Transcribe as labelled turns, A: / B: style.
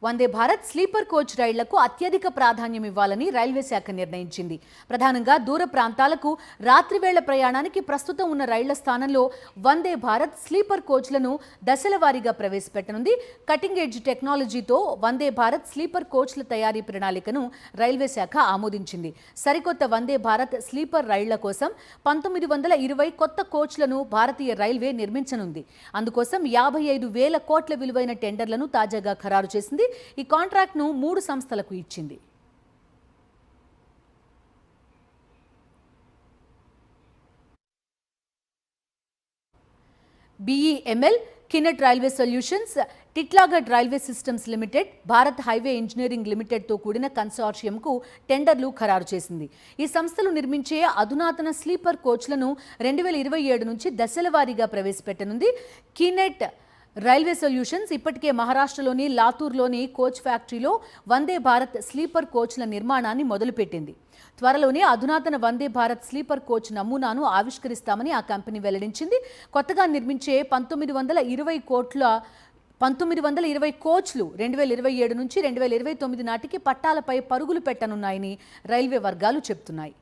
A: Vande Bharat sleeper coach రైళ్లకు అత్యధిక ప్రాధాన్యం ఇవ్వాలని రైల్వే శాఖ నిర్ణయించింది. ప్రధానంగా దూర ప్రాంతాలకు రాత్రివేళ ప్రయాణానికి ప్రస్తుతం ఉన్న రైళ్ల స్థానంలో వందే భారత్ స్లీపర్ కోచ్లను దశల వారీగా ప్రవేశపెట్టనుంది. కటింగ్ ఎడ్జ్ టెక్నాలజీతో వందే భారత్ స్లీపర్ కోచ్ల తయారీ ప్రణాళికను రైల్వే శాఖ ఆమోదించింది. సరికొత్త వందే భారత్ స్లీపర్ రైళ్ల కోసం 1920 కొత్త కోచ్లను భారతీయ రైల్వే నిర్మించనుంది. అందుకోసం 55,000 కోట్ల విలువైన టెండర్లను తాజాగా ఖరారు చేసింది. ఈ కాంట్రాక్ట్ ను 3 సంస్థలకు ఇచ్చింది. BEML, Kinet railway solutions, Titagarh railway systems limited, Bharat highway engineering limited తో కూడిన కన్సార్షియంకు టెండర్లు ఖరారు చేసింది. ఈ సంస్థలు నిర్మించే అధునాతన స్లీపర్ కోచ్లను 2027 నుంచి దశల వారీగా ప్రవేశపెట్టనుంది. కినెట్ రైల్వే సొల్యూషన్స్ ఇప్పటికే మహారాష్ట్రలోని లాతూర్లోని కోచ్ ఫ్యాక్టరీలో వందే భారత్ స్లీపర్ కోచ్ల నిర్మాణాన్ని మొదలుపెట్టింది. త్వరలోనే అధునాతన వందే భారత్ స్లీపర్ కోచ్ నమూనాను ఆవిష్కరిస్తామని ఆ కంపెనీ వెల్లడించింది. కొత్తగా నిర్మించే 1920 కోచ్లు 2027 నుంచి 2029 నాటికి పట్టాలపై పరుగులు పెట్టనున్నాయని రైల్వే వర్గాలు చెబుతున్నాయి.